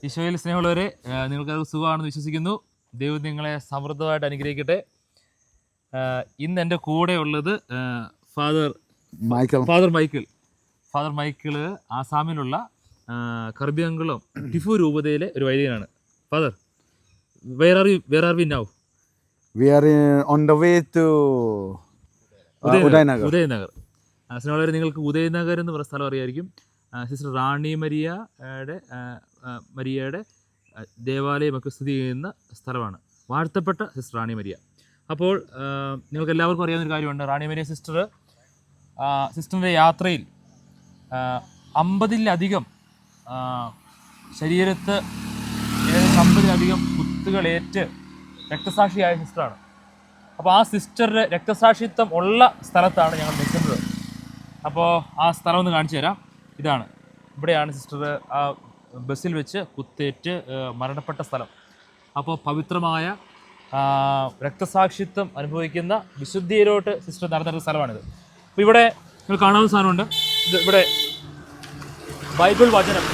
ഈശോയിൽ സ്നേഹമുള്ളവരെ, നിങ്ങൾക്ക് സുഖമാണെന്ന് വിശ്വസിക്കുന്നു. ദൈവം നിങ്ങളെ സമൃദ്ധമായിട്ട് അനുഗ്രഹിക്കട്ടെ. ഇന്ന് എൻ്റെ കൂടെ ഉള്ളത് ഫാദർ മൈക്കിൾ ആസാമിലുള്ള കർബിയംകുളം ടിഫു രൂപതയിലെ ഒരു വൈദികനാണ്. Father, where are we now? We are on the way to Udayanagar. സ്നേഹമുള്ളവരെ, നിങ്ങൾക്ക് ഉദയനഗർ എന്ന് പറയുന്ന സ്ഥലം അറിയായിരിക്കും. സിസ്റ്റർ റാണി മരിയയുടെ ദേവാലയമൊക്കെ സ്ഥിതി ചെയ്യുന്ന സ്ഥലമാണ്. വാഴ്ത്തപ്പെട്ട സിസ്റ്റർ റാണി മരിയ. അപ്പോൾ നിങ്ങൾക്ക് എല്ലാവർക്കും അറിയാവുന്നൊരു കാര്യമുണ്ട്. റാണി മരിയ സിസ്റ്ററിൻ്റെ യാത്രയിൽ 50-ലധികം ശരീരത്ത് 50-ലധികം കുത്തുകളേറ്റ് രക്തസാക്ഷിയായ സിസ്റ്ററാണ്. അപ്പോൾ ആ സിസ്റ്ററുടെ രക്തസാക്ഷിത്വം ഉള്ള സ്ഥലത്താണ് ഞങ്ങൾ നിൽക്കുന്നത്. അപ്പോൾ ആ സ്ഥലം ഒന്ന് കാണിച്ചു തരാം. ഇതാണ്, ഇവിടെയാണ് സിസ്റ്റർ ആ ബസ്സിൽ വെച്ച് കുത്തേറ്റ് മരണപ്പെട്ട സ്ഥലം. അപ്പോൾ പവിത്രമായ രക്തസാക്ഷിത്വം അനുഭവിക്കുന്ന വിശുദ്ധിയിലോട്ട് സിസ്റ്റർ നടന്നിരുന്ന സ്ഥലമാണിത്. അപ്പോൾ ഇവിടെ നിങ്ങൾ കാണാവുന്ന സാധനമുണ്ട്. ഇവിടെ ബൈബിൾ വചനം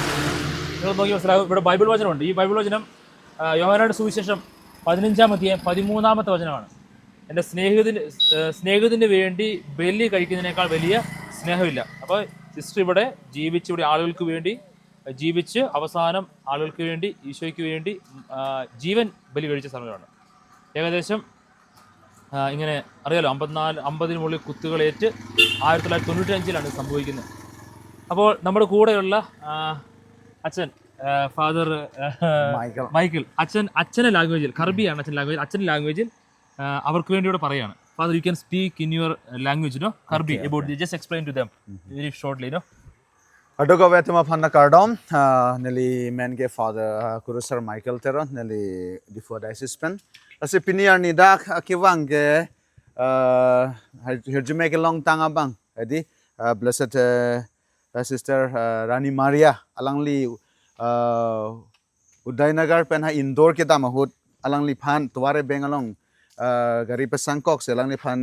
നിങ്ങൾ നോക്കി മനസ്സിലാകും. ഇവിടെ ബൈബിൾ വചനമുണ്ട്. ഈ ബൈബിൾ വചനം യോഹന്നാന്റെ സുവിശേഷം 15-ാം അധ്യായം 13-ാമത്തെ വചനമാണ്. എൻ്റെ സ്നേഹിതന് വേണ്ടി ബലി കഴിക്കുന്നതിനേക്കാൾ വലിയ സ്നേഹമില്ല. അപ്പോൾ സിസ്റ്റർ ഇവിടെ ഇവിടെ ആളുകൾക്ക് വേണ്ടി ജീവിച്ച് അവസാനം ആളുകൾക്ക് വേണ്ടി, ഈശോയ്ക്ക് വേണ്ടി ജീവൻ ബലി കഴിച്ച സമയമാണ്. ഏകദേശം ഇങ്ങനെ അറിയാലോ, 50-ന് മുകളിൽ കുത്തുകളേറ്റ് 1995-ലാണ് ഇത് സംഭവിക്കുന്നത്. അപ്പോൾ നമ്മുടെ കൂടെയുള്ള അച്ഛൻ ഫാദർ മൈക്കിൾ, അച്ഛൻ്റെ ലാംഗ്വേജിൽ, കർബിയാണ് അച്ഛൻ്റെ ലാംഗ്വേജിൽ അവർക്ക് വേണ്ടി ഇവിടെ പറയാണ്. Father, you can speak in your language, no? Karbi, okay, about just explain to them very shortly, no? Adugo vetuma phanda kardom neli men ke Father Kurusar Michael Teron neli before diocese pen. Asi piniar ni dak akiwang ke hirjume ke long tanga bang. Edi blessed sister Rani Maria alangli Udaynagar pen ha indoor ke tamahut alangli phan tuare bengalong gari pesangkok selang ni phan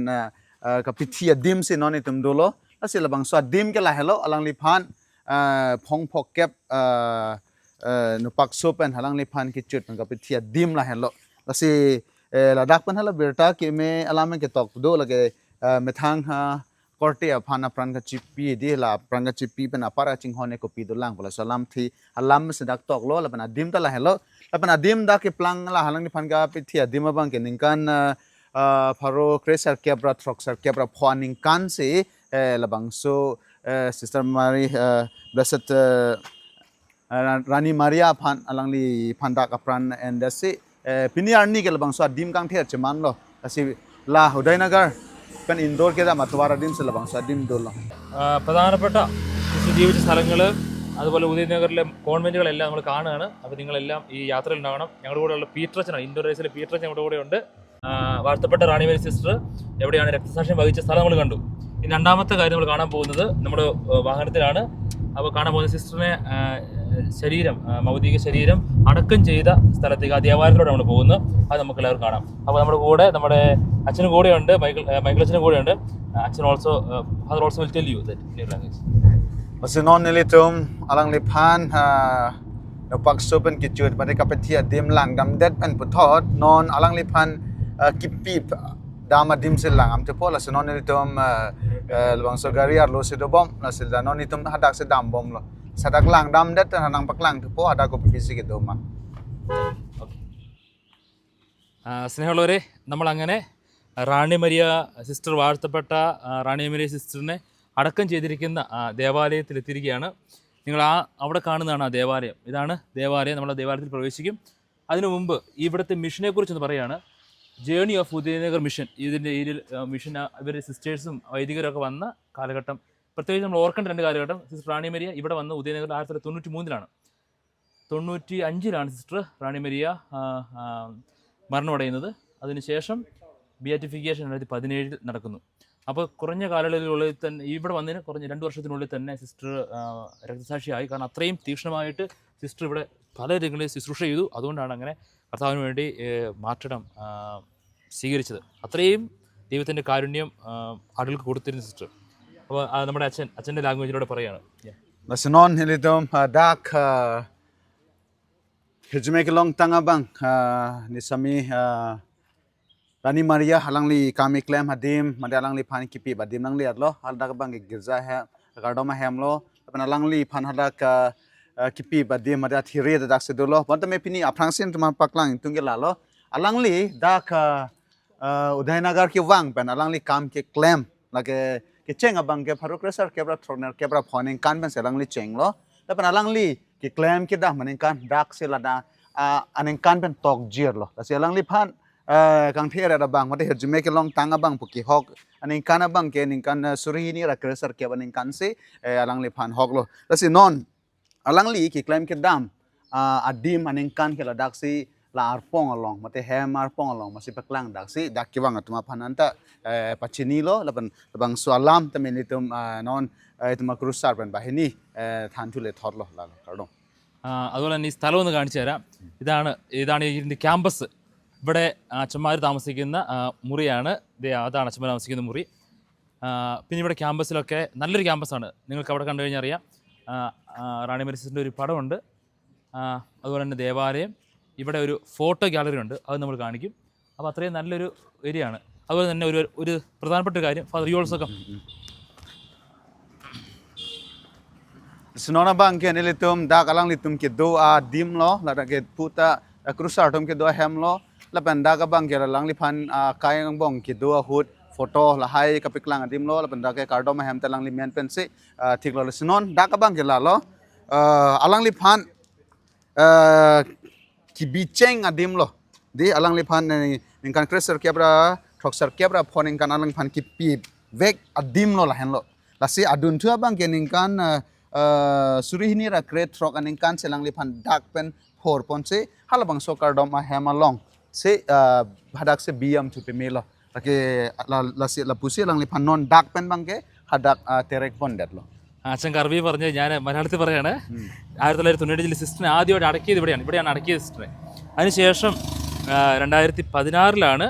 kapitia dim se noni tum dolo asila bang so dim ke la hello alang li phan phong phok kep no pak so pen halang li phan ki chut kapitia dim la hello asi ladak pen hala berta ke me alame ke tok do lage methang ha korte phana pran ka chipi di la pran ka chipi pen apara ching hone ko pi do lang bola salam thi alam se dak tok lo la pen dim ta la hello lapan adim da ke plang la halang ni phan ga pithi adim bang ke ningkan pharo cresar kebra troxar kebra phoning kan se labang so sister Mary blessed Rani Maria phan alang li phan da ka pran and se piniar ni ke labang so adim kang the cheman lo asi la Udaynagar pen indoor ke da matwara dim se labang so adim do lo പ്രധാനപ്പെട്ട ജീവിച്ച സ്ഥലങ്ങൾ, അതുപോലെ ഉദയനഗറിലെ കോൺവെന്റുകളെല്ലാം നമ്മൾ കാണുകയാണ്. അപ്പോൾ നിങ്ങളെല്ലാം ഈ യാത്രയിൽ ഉണ്ടാകണം. ഞങ്ങളുടെ കൂടെയുള്ള പീറ്ററച്ചനാണ്, ഇൻഡോനേഷ്യയിലെ പീറ്ററച്ചൻ ഞങ്ങളുടെ കൂടെ ഉണ്ട്. വാഴ്ത്തപ്പെട്ട റാണി മേരി സിസ്റ്റർ എവിടെയാണ് രക്തസാക്ഷ്യം വഹിച്ച സ്ഥലം നമ്മൾ കണ്ടു. ഇനി രണ്ടാമത്തെ കാര്യം നമ്മൾ കാണാൻ പോകുന്നത് നമ്മുടെ വാഹനത്തിലാണ്. അപ്പോൾ കാണാൻ പോകുന്ന സിസ്റ്ററിനെ ഭൗതിക ശരീരം അടക്കം ചെയ്ത സ്ഥലത്തേക്ക്, ആ ദേവാലയത്തിലൂടെ നമ്മൾ പോകുന്നത്. അത് നമുക്ക് എല്ലാവരും കാണാം. അപ്പോൾ നമ്മുടെ കൂടെ നമ്മുടെ അച്ഛനും കൂടെയുണ്ട്, മൈക്കിൾ അച്ഛനും കൂടെയുണ്ട്. അച്ഛൻ also will tell you that in your language. Masinon nilitum alang lipan no paksopen kichut pada kapetia dim lang dam det pen puthot non alang lipan kipip dama dim silang am tepo la sinon nilitum lwang sogari arlo sidobom la silda non nitum hadak sedam bom lo sadak lang dam det hanang paklang tepo ada ko fisik doma. സ്നേഹമുള്ളവരെ, നമ്മളങ്ങനെ റാണി Maria sister, വാഴ്ത്തപ്പെട്ട റാണി Maria സിസ്റ്ററിനെ അടക്കം ചെയ്തിരിക്കുന്ന ദേവാലയത്തിൽ എത്തിയിരിക്കുകയാണ്. നിങ്ങൾ അവിടെ കാണുന്നതാണ് ആ ദേവാലയം. ഇതാണ് ദേവാലയം. നമ്മൾ ദേവാലയത്തിൽ പ്രവേശിക്കും. അതിനു മുമ്പ് ഇവിടുത്തെ മിഷനെ കുറിച്ചൊന്ന് പറയുകയാണ്. Journey of Udayanagar mission. ഇതിൻ്റെ മിഷൻ ഇവരുടെ സിസ്റ്റേഴ്സും വൈദികരൊക്കെ വന്ന കാലഘട്ടം, പ്രത്യേകിച്ച് നമ്മൾ ഓർക്കേണ്ട 2 കാലഘട്ടം. സിസ്റ്റർ റാണി മരിയ ഇവിടെ വന്ന് ഉദയനഗർ 1993-ലാണ്. 95-ലാണ് സിസ്റ്റർ റാണി മരിയ മരണമടയുന്നത്. അതിനുശേഷം ബിയാറ്റിഫിക്കേഷൻ 2017 നടക്കുന്നു. അപ്പോൾ കുറഞ്ഞ കാലയളവിനുള്ളിൽ തന്നെ, ഇവിടെ വന്നതിന് കുറഞ്ഞ 2 വർഷത്തിനുള്ളിൽ തന്നെ സിസ്റ്റർ രക്തസാക്ഷിയായി. കാരണം അത്രയും തീക്ഷ്ണമായിട്ട് സിസ്റ്റർ ഇവിടെ പല രംഗങ്ങളിൽ ശുശ്രൂഷ ചെയ്തു. അതുകൊണ്ടാണ് അങ്ങനെ കർത്താവിന് വേണ്ടി മാർട്ടിടം സ്വീകരിച്ചത്. അത്രയും ദൈവത്തിൻ്റെ കാരുണ്യം ആളുകൾക്ക് കൊടുത്തിരുന്ന സിസ്റ്റർ. അപ്പോൾ നമ്മുടെ അച്ഛൻ്റെ ലാംഗ്വേജിലൂടെ പറയുകയാണ്. Nasinon hilitum dak hejme ke long tanga bang ni sami Rani Maria halangli kami claim hadim madalangli phan kipi badim langli atlo halda bang girja ha gardoma hamlo apna langli phan hada ka kipi badim mada thire da dak sedulo bonta me pini aprangsin tuma paklang tungge lalo alangli dak udaynagar ki wang pen alangli kam ke claim lage ke cheng abang ke pharuk resar kebra throner kebra phoning kan ben selangli chenglo tapan alangli ki claim ke dah maning kan dak selada aning kan ben tok jir lo selangli phan kang thera da bang mate hejme ke long tanga bang puki hok aning kana bang ke ning kan suri ni ra kresar ke baning kan se alang le phan hok lo lasi non alang li ki claim ke dam adim aning kan ke la dak si la arpong along mate hem arpong along masi paklang dak si dak ki bang atuma phananta pachini lo laban bang sualam tamen itum non ituma krusar ben bahini than thule thot lo la kardong അതുപോലെ തന്നെ ഈ സ്ഥലം ഒന്ന് കാണിച്ചു തരാം. ഇതാണ് ഇതിൻ്റെ campus. ഇവിടെ അച്ഛന്മാർ താമസിക്കുന്ന മുറിയാണ്. അതാണ് അച്ഛന്മാർ താമസിക്കുന്ന മുറി. പിന്നെ ഇവിടെ ക്യാമ്പസിലൊക്കെ നല്ലൊരു ക്യാമ്പസാണ്. നിങ്ങൾക്ക് അവിടെ കണ്ടു കഴിഞ്ഞാൽ അറിയാം. റാണി മേരി ഒരു പടമുണ്ട്. അതുപോലെ തന്നെ ദേവാലയം, ഇവിടെ ഒരു ഫോട്ടോ ഗാലറി ഉണ്ട്, അത് നമ്മൾ കാണിക്കും. അപ്പോൾ അത്രയും നല്ലൊരു ഏരിയ ആണ്. അതുപോലെ തന്നെ ഒരു പ്രധാനപ്പെട്ട കാര്യം, father you also come. Senona bang ke nilitum da kalang litum ke do dim lo la da ke puta krusar tum ke do hem lo la banda ka bang ke lang lipan kayang bong ke do hut photo la hai ka piklang dim lo la banda ke kardo ma hem talang li men pen se thik lo senon da ka bang ke la lo alang lipan ki bicheng adim lo di alang lipan ning kan krusar ke bra thoksar ke bra phoning kan alang pan ki pi vek adim lo la hen lo la si adun thua bang ke ning kan suri hini ra great rock aning kan selang lipan dak pen for ponse halabang sokar doma hemalong se hadak se biam tu pemelo lake la se la pusi lang lipan non dak pen bangke hadak terek pondet lo അച്ഛൻ കർവി പറഞ്ഞ് ഞാൻ മലയാളത്തിൽ പറയാണ്. 1995 സിസ്റ്ററിനെ ആദ്യമായിട്ട് അടക്കിയത് ഇവിടെയാണ് അടക്കിയത് സിസ്റ്ററിനെ. അതിനുശേഷം 2016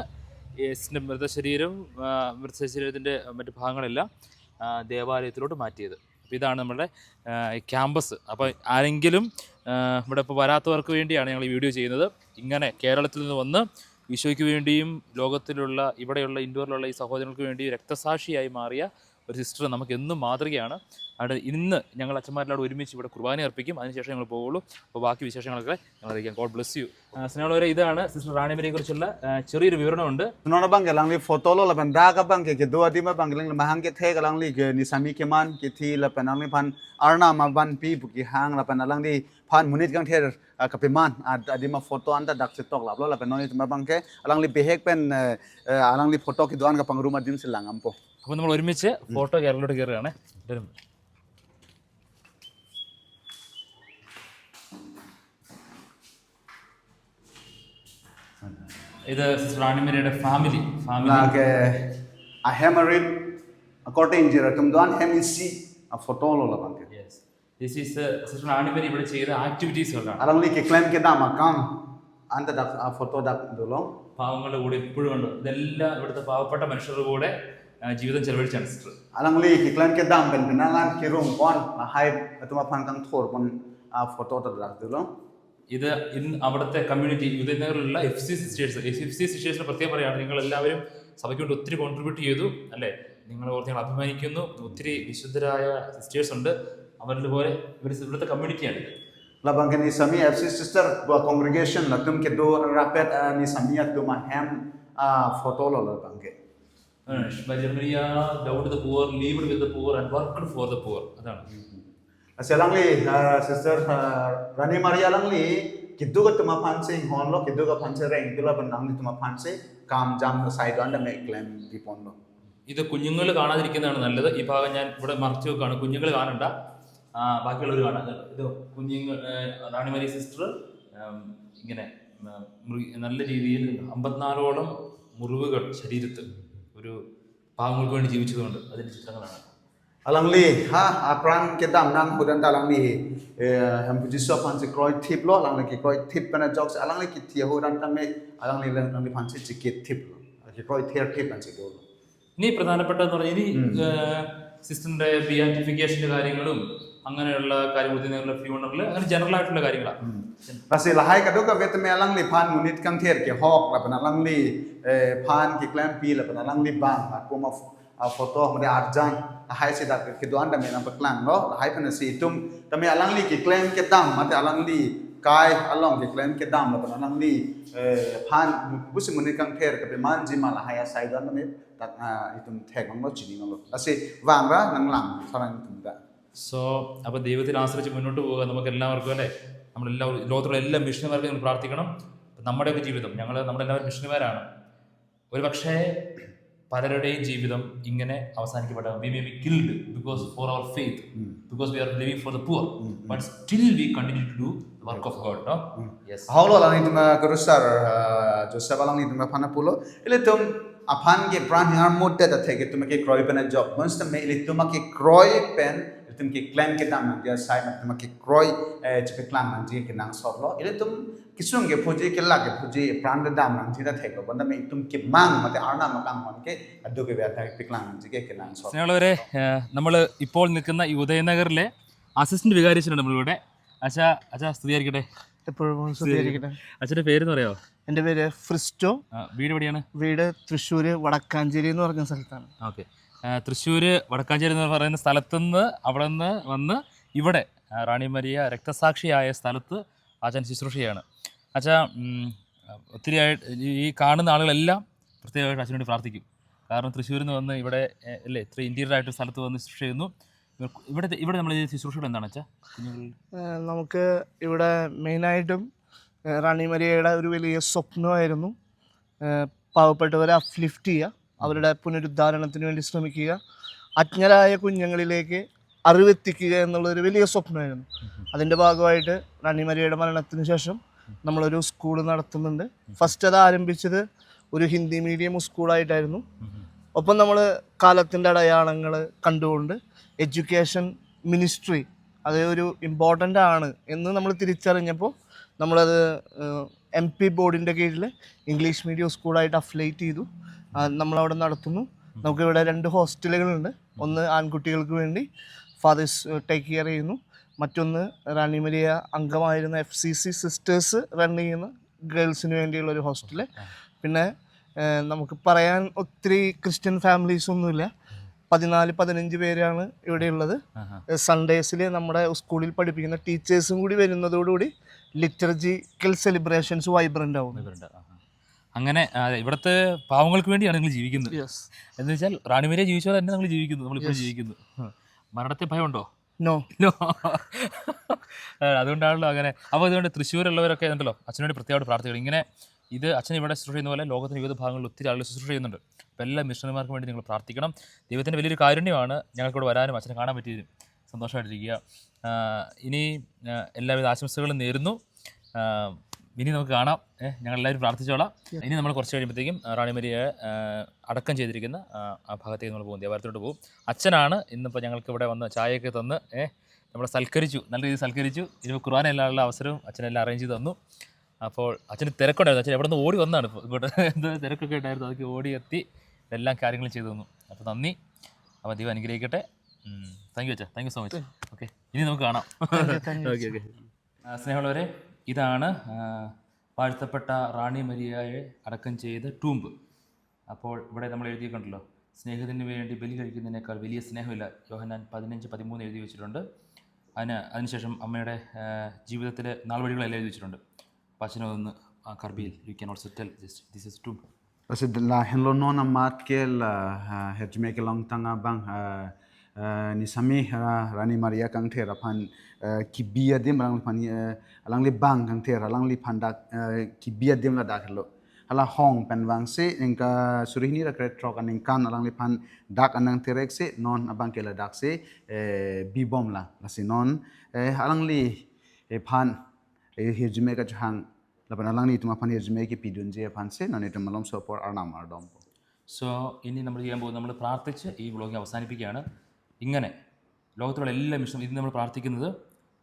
സിസ്റ്ററിൻ്റെ മൃതശരീരത്തിൻ്റെ മറ്റു ഭാഗങ്ങളെല്ലാം ദേവാലയത്തിലോട്ട് മാറ്റിയത്. അപ്പോൾ ഇതാണ് നമ്മുടെ ക്യാമ്പസ്. അപ്പോൾ ആരെങ്കിലും ഇവിടെ ഇപ്പോൾ വരാത്തവർക്ക് വേണ്ടിയാണ് ഞങ്ങൾ ഈ വീഡിയോ ചെയ്യുന്നത്. ഇങ്ങനെ കേരളത്തിൽ നിന്ന് വന്ന് ഈശോയ്ക്ക് വേണ്ടിയും ലോകത്തിലുള്ള ഇവിടെയുള്ള ഇൻഡോറിലുള്ള ഈ സഹോദരങ്ങൾക്ക് വേണ്ടി രക്തസാക്ഷിയായി മാറിയ ഒരു സിസ്റ്റർ നമുക്ക് എന്നും മാതൃകയാണ്. അവിടെ ഇന്ന് ഞങ്ങൾ അച്ഛന്മാരെല്ലാം ഒരുമിച്ച് ഇവിടെ കുർബാന അർപ്പിക്കും. അതിനുശേഷം ഞങ്ങൾ പോകുള്ളൂ. അപ്പോൾ ബാക്കി വിശേഷങ്ങളൊക്കെ ഞങ്ങൾ അറിയിക്കാം. God bless you. സ്നേഹമുള്ളവരെ, ഇതാണ് സിസ്റ്റർ റാണി മേരിയെ കുറിച്ചുള്ള ചെറിയൊരു വിവരണമുണ്ട്. Senona bang ke lang li photo lo la banda ka bang ke do adima bang lang mahang ke the ka lang li ke ni sami ke man ke thi la panang li pan arna ma ban pi bu ki hang la panang li pan munit kang the ka pe man adima photo anda dak se tok la lo la panoni tuma bang ke alang li behek pen alang li photo ki doan ka pang room adim se lang ampo. അപ്പോൾ നമ്മൾ ഒരുമിച്ച് photo കേരളത്തിലോട്ട് കയറുകയാണ്. ഇത് sister Rani മേരിയുടെ family Like a hemorrhage according to tum doan hem isi a photo lo la bang ke this is sister Rani Mary ഇവിടെ ചെയ്ത ആക്ടിവിറ്റീസുകളാണ്. alang li ke claim ke da makam anda dak photo dak dolo പാവങ്ങളുടെ കൂടെ എപ്പോഴും ഉണ്ട്. ഇതെല്ലാം ഇവിടുത്തെ പാവപ്പെട്ട മനുഷ്യരുടെ കൂടെ ജീവിതം ചെലവഴിച്ചാണ് sister. alang li ke claim ke dam ben benangan ki room pon hai atuma pan kang thor pon photo dak dolo ഇത് അവിടുത്തെ കമ്മ്യൂണിറ്റി ഉദയനഗറിലുള്ള FC സിസ്റ്റേഴ്സിനെ പ്രത്യേകം പറയുകയാണ്. നിങ്ങൾ എല്ലാവരും സഭയ്ക്ക് വേണ്ടി ഒത്തിരി കോൺട്രിബ്യൂട്ട് ചെയ്തു അല്ലേ. നിങ്ങളെ ഓർത്ത് ഞങ്ങൾ അഭിമാനിക്കുന്നു. ഒത്തിരി വിശുദ്ധരായ സിസ്റ്റേഴ്സ് ഉണ്ട്. അവരുടെ പോലെ ഇവിടുത്തെ കമ്മ്യൂണിറ്റിയാണ്. labang ni sami FC sister buat congregation la tum ke do rapet ni samia tum hem photo lo labang ke Maria Daud the poor, lived with the poor and worked for the poor. അതാണ്. Asalang li sister Rani Maria lang li kidu ka tuma panse hon lo kidu ka panse reng tula benang li tuma panse kam jam side anda make claim di pondo. ഇത് കുഞ്ഞുങ്ങൾ കാണാതിരിക്കുന്നതാണ് നല്ലത്. ഈ ഭാഗം ഞാൻ ഇവിടെ മറച്ചു വെക്കാണ്. കുഞ്ഞുങ്ങൾ കാണണ്ട, ബാക്കിയുള്ളവർ കാണാം. ഇത് കുഞ്ഞുങ്ങൾ റാണി മേരി സിസ്റ്റർ ഇങ്ങനെ നല്ല രീതിയിൽ 54ഓളം മുറിവുകൾ ശരീരത്തിൽ ഒരു പാവങ്ങൾക്ക് വേണ്ടി ജീവിച്ചതുകൊണ്ട് അതിൻ്റെ ചിത്രങ്ങളാണ്. Alang li apran ke dam nang hudan talang li hem pujiso panse kroi tip lo alang li ke kroi tip pana jokes alang li ki tia hudan tame alang li lang li panse jikit tip lo ke kroi tier tip panse do lo ഇനി പ്രധാനപ്പെട്ടതെന്ന് പറഞ്ഞാൽ ഇനി സിസ്റ്ററിന്റെ ബിയാറ്റിഫിക്കേഷന്റെ കാര്യങ്ങളും അങ്ങനെയുള്ള കാര്യങ്ങൾ funeral അങ്ങനെ general ആയിട്ടുള്ള കാര്യങ്ങളാണ്. Kasi lahay ka duga vet me alang li phan munit kang ther ke hok la pan alang li phan ki klam pi la pan alang li bang ko ma photo mo de arjan lahay se dak ke duan da me nam paklang no lahay pan si tum tame alang li ki klam ke dam ma te alang li kai along ki klam ke dam la pan alang li phan busi munit kang ther ke pe man ji ma lahay sai dan me tak itum thek mang no chini no asi wang ra nang lang sarang tum da. So അപ്പോൾ ദൈവത്തിൽ ആശ്രയിച്ച് മുന്നോട്ട് പോകുക നമുക്ക് എല്ലാവർക്കും അല്ലേ. നമ്മളെല്ലാവരും ലോകത്തുള്ള എല്ലാ മിഷണറിമാർക്കും നമ്മൾ പ്രാർത്ഥിക്കണം. നമ്മുടെയൊക്കെ ജീവിതം നമ്മളെല്ലാവരും മിഷണറിമാരാണ്. ഒരു പക്ഷേ പലരുടെയും ജീവിതം ഇങ്ങനെ അവസാനിക്കപ്പെട്ട we may be killed because for our faith, because we are living for the poor, but still we continue to do the work of God. No yes haulo lang ituma kurusar Joseph lang ituma panapulo ile tum aphan ke pran har motte ta theke tum ke kroi pen job monster me ile tum ke kroi pen tum ke claim ke dam dia sai ma tum ke kroi chpe clan man ji ke nang soblo ile tum kisung ke phoji ke la ke phoji pran da dam man ji da theko banda me tum ke mang mate arna makam hon ke adu ke ba ke clan man ji ke nang sob. സ്നേഹമുള്ളവരെ, നമ്മൾ ഇപ്പോൾ നിൽക്കുന്ന ഈ ഉദയനഗറിലെ assistant വികാരിയച്ഛനാണ് നമ്മളിവിടെ. അച്ഛാ സ്തുതിയായിരിക്കട്ടെ. എപ്പോഴും സ്തുതിയായിരിക്കട്ടെ. അച്ഛൻ്റെ പേരെന്ന് പറയാമോ? എൻ്റെ പേര് ഫ്രിസ്റ്റോ. വീട് എവിടെയാണ്? വീട് തൃശ്ശൂർ വടക്കാഞ്ചേരി എന്ന് പറഞ്ഞ സ്ഥലത്താണ്. ഓക്കെ. തൃശ്ശൂർ വടക്കാഞ്ചേരി എന്ന് പറയുന്ന സ്ഥലത്തുനിന്ന് അവിടെ നിന്ന് വന്ന് ഇവിടെ റാണി മരിയ രക്തസാക്ഷിയായ സ്ഥലത്ത് അച്ഛൻ ശുശ്രൂഷയാണ്. അച്ഛാ ഒത്തിരി ഈ കാണുന്ന ആളുകളെല്ലാം പ്രത്യേകമായിട്ട് അച്ഛനോട് പ്രാർത്ഥിക്കും. കാരണം തൃശ്ശൂരിൽ നിന്ന് വന്ന് ഇവിടെ അല്ലേ ഇത്ര ഇൻറ്റീരിയർ ആയിട്ട് സ്ഥലത്ത് വന്ന് ശുശ്രൂഷ ചെയ്യുന്നു. ഇവിടെ നമ്മൾ ശുശ്രൂഷകൾ എന്താണ് അച്ഛാ? നമുക്ക് ഇവിടെ മെയിനായിട്ടും റാണി മരിയയുടെ ഒരു വലിയ സ്വപ്നമായിരുന്നു പാവപ്പെട്ടവരെ അപ്ലിഫ്റ്റ് ചെയ്യുക, അവരുടെ പുനരുദ്ധാരണത്തിന് വേണ്ടി ശ്രമിക്കുക, അജ്ഞരായ കുഞ്ഞുങ്ങളിലേക്ക് അറിവെത്തിക്കുക എന്നുള്ളൊരു വലിയ സ്വപ്നമായിരുന്നു. അതിൻ്റെ ഭാഗമായിട്ട് റാണി മരിയയുടെ മരണത്തിന് ശേഷം നമ്മളൊരു സ്കൂൾ നടത്തുന്നുണ്ട്. ഫസ്റ്റ് അത് ആരംഭിച്ചത് ഒരു ഹിന്ദി മീഡിയം സ്കൂളായിട്ടായിരുന്നു. ഒപ്പം നമ്മൾ കാലത്തിൻ്റെ അടയാളങ്ങൾ കണ്ടുകൊണ്ട് എഡ്യൂക്കേഷൻ മിനിസ്ട്രി അത് ഒരു ഇമ്പോർട്ടൻ്റ് ആണ് എന്ന് നമ്മൾ തിരിച്ചറിഞ്ഞപ്പോൾ നമ്മളത് MP ബോർഡിൻ്റെ കീഴിൽ ഇംഗ്ലീഷ് മീഡിയം സ്കൂളായിട്ട് അഫിലിയേറ്റ് ചെയ്തു. നമ്മളവിടെ നടത്തുന്നു. നമുക്കിവിടെ 2 ഹോസ്റ്റലുകളുണ്ട്. ഒന്ന് ആൺകുട്ടികൾക്ക് വേണ്ടി ഫാദേഴ്സ് ടേക്ക് കെയർ ചെയ്യുന്നു, മറ്റൊന്ന് റാണി മരിയ അംഗമായിരുന്ന FCC സിസ്റ്റേഴ്സ് റൺ ചെയ്യുന്ന ഗേൾസിന് വേണ്ടിയുള്ള ഒരു ഹോസ്റ്റല്. പിന്നെ നമുക്ക് പറയാൻ ഒത്തിരി ക്രിസ്ത്യൻ ഫാമിലീസ് ഒന്നുമില്ല. 14-15 പേരാണ് ഇവിടെയുള്ളത്. സൺഡേസിൽ നമ്മുടെ സ്കൂളിൽ പഠിപ്പിക്കുന്ന ടീച്ചേഴ്സും കൂടി വരുന്നതോടുകൂടി ലിറ്റർജിക്കൽ സെലിബ്രേഷൻസ് വൈബ്രൻ്റ് ആവും. അങ്ങനെ ഇവിടുത്തെ പാവങ്ങൾക്ക് വേണ്ടിയാണ് നിങ്ങൾ ജീവിക്കുന്നത്. എന്ന് വെച്ചാൽ റാണി മരിയ ജീവിച്ചാൽ തന്നെ നമ്മൾ ജീവിക്കുന്നു, നമ്മളിപ്പോൾ ജീവിക്കുന്നു. മരണത്തെ ഭയമുണ്ടോ? നോ. അതുകൊണ്ടാണല്ലോ അങ്ങനെ. അപ്പോൾ അതുകൊണ്ട് തൃശ്ശൂരുള്ളവരൊക്കെ ഉണ്ടല്ലോ അച്ഛനോട് പ്രത്യേകമായിട്ട് പ്രാർത്ഥിക്കണം. ഇങ്ങനെ ഇത് അച്ഛൻ ഇവിടെ ശുശ്രൂഷ ചെയ്യുന്ന പോലെ ലോകത്തിന് വിവിധ ഭാഗങ്ങളിൽ ഒത്തിരി ആളുകൾ ശുശ്രൂഷ ചെയ്യുന്നുണ്ട്. അപ്പോൾ എല്ലാ മിഷണറിമാർക്കും വേണ്ടി നിങ്ങൾ പ്രാർത്ഥിക്കണം. ദൈവത്തിൻ്റെ വലിയൊരു കാരുണ്യമാണ് ഞങ്ങൾക്കിവിടെ വരാനും അച്ഛനെ കാണാൻ പറ്റിയതും. സന്തോഷമായിട്ടിരിക്കുക. ഇനി എല്ലാവിധ ആശംസകളും നേരുന്നു. ഇനി നമുക്ക് കാണാം. ഞങ്ങളെല്ലാവരും പ്രാർത്ഥിച്ചോളാം. ഇനി നമ്മൾ കുറച്ച് കഴിയുമ്പോഴത്തേക്കും റാണി മരിയയെ അടക്കം ചെയ്തിരിക്കുന്ന ആ ഭാഗത്തേക്ക് നമ്മൾ പോകും, ദേവാലയത്തോട്ട് പോകും. അച്ഛനാണ് ഇന്നിപ്പോൾ ഞങ്ങൾക്ക് ഇവിടെ വന്ന് ചായയൊക്കെ തന്ന് നമ്മളെ സൽക്കരിച്ചു, നല്ല രീതിയിൽ സൽക്കരിച്ചു. ഇനിയിപ്പോൾ ഖുർആനെല്ലാമുള്ള അവസരവും അച്ഛനെല്ലാം അറേഞ്ച് ചെയ്ത് തന്നു. അപ്പോൾ അച്ഛന് തിരക്കുണ്ടായിരുന്നു. അച്ഛൻ എവിടെ നിന്ന് ഓടി വന്നാണ് ഇപ്പോൾ ഇങ്ങോട്ട്. എന്തോ തിരക്കൊക്കെ ഉണ്ടായിരുന്നു, അതൊക്കെ ഓടി എത്തി എല്ലാ കാര്യങ്ങളും ചെയ്തു തന്നു. അപ്പോൾ നന്ദി. അപ്പോൾ ദൈവം അനുഗ്രഹിക്കട്ടെ. താങ്ക് യു അച്ഛാ, thank you so much. Okay, ഇനി നമുക്ക് കാണാം. Okay okay. സ്നേഹമുള്ളവരെ, ഇതാണ് വാഴ്ത്തപ്പെട്ട റാണി മരിയയെ അടക്കം ചെയ്ത ടൂംബ്. അപ്പോൾ ഇവിടെ നമ്മൾ എഴുതിയിട്ടുണ്ടല്ലോ, സ്നേഹത്തിന് വേണ്ടി ബലി കഴിക്കുന്നതിനേക്കാൾ വലിയ സ്നേഹമില്ല. യോഹന്നാൻ 15:13 എഴുതി വെച്ചിട്ടുണ്ട്. അതിനുശേഷം അമ്മയുടെ ജീവിതത്തിലെ നാൾവഴികളെല്ലാം എഴുതി വെച്ചിട്ടുണ്ട്. Pachinodun Karbil, you can also tell this is true. Kasi la henlo no na mat ke la hejme ke long tanga bang ni sami Rani Maria kang thera phan kibia dim rang phan alang li bang kang thera alang li phan dak kibia dim la dak lo ala hong pen wang se engka surihni ra kret trok aning kan alang li phan dak anang terek se non abang ke la dak se bi bom la si non alang li phan hejme ka chang lapan alang ni tuma phan hejme ke pidun je phan se non itu malom support arnam ardom. So ഇനി നമ്മൾ ചെയ്യാൻ പോകുന്നത്, നമ്മൾ പ്രാർത്ഥിച്ച് ഈ vlogging അവസാനിപ്പിക്കുകയാണ്. ഇങ്ങനെ ലോകത്തുള്ള എല്ലാ മിഷൻ, ഇത് നമ്മൾ പ്രാർത്ഥിക്കുന്നത്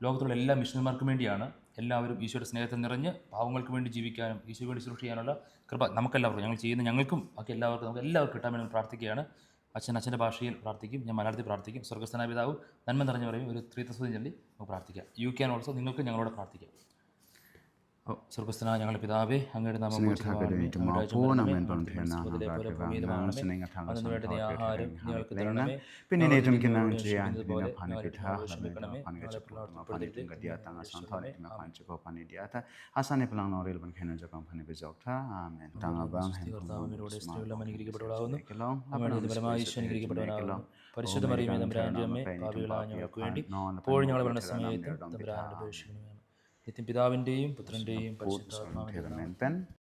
ലോകത്തുള്ള എല്ലാ മിഷണന്മാർക്കും വേണ്ടിയാണ്. എല്ലാവരും ഈശോയുടെ സ്നേഹത്തിൽ നിറഞ്ഞ് പാവങ്ങൾക്ക് വേണ്ടി ജീവിക്കാനും ഈശോയ്ക്ക് വേണ്ടി ശുശ്രൂഷ ചെയ്യാനുള്ള കൃപ നമുക്കെല്ലാവർക്കും, ഞങ്ങൾ ചെയ്യുന്ന ഞങ്ങൾക്കും ബാക്കി എല്ലാവർക്കും, നമുക്ക് എല്ലാവർക്കും കിട്ടാൻ വേണ്ടി പ്രാർത്ഥിക്കുകയാണ്. അച്ഛൻ്റെ ഭാഷയിൽ പ്രാർത്ഥിക്കും, ഞാൻ മലയാളത്തിൽ പ്രാർത്ഥിക്കും. സ്വർഗ്ഗസ്ഥനായ പിതാവ് നന്മ നിറഞ്ഞു പറയും ഒരു ത്രിത്വസ്തുതി ചൊല്ലി നമുക്ക് പ്രാർത്ഥിക്കാം. യു ക്യാൻ ഓൾസോ, നിങ്ങൾക്ക് ഞങ്ങളോട് പ്രാർത്ഥിക്കാം. സ്വർഗ്ഗസ്ഥനായ ഞങ്ങളുടെ പിതാവേ, അങ്ങയുടെ നാമം പൂജിതമാകണമേ, അങ്ങയുടെ രാജ്യം വരണമേ, അങ്ങയുടെ തിരുമനസ്സുപോലെ പോലെ ഭൂമിയിലുമാകണമേ. അന്നു വേണ്ടുന്ന ആഹാരം ഞങ്ങൾക്ക് തരണമേ, പിന്നെ ഞങ്ങളോട് kita ഞങ്ങളോട് ചെയ്യാൻ ക്ഷമിക്കുന്നതുപോലെ panic ഞങ്ങളുടെ kita പാപങ്ങളെ ക്ഷമിക്കണമേ, ഞങ്ങളെ പ്രലോഭനപ്പെടുത്തരുതേ, അനുഗ്രഹിക്കപ്പെട്ടവളാകുന്നു. അങ്ങയുടെ ഫലമായി ഈശോ അനുഗ്രഹിക്കപ്പെട്ടവനാകുന്നു. പരിശുദ്ധ മറിയമേ തമ്പുരാന്റെ അമ്മേ, പാപികളായ ഞങ്ങൾക്ക് വേണ്ടി ഇപ്പോഴും ഞങ്ങളുടെ മരണസമയത്തും തമ്പുരാനോട് അപേക്ഷിക്കണമേ. നിത്യം പിതാവിൻ്റെയും പുത്രൻ്റെയും പരിശുദ്ധാത്മാവിൻ്റെയും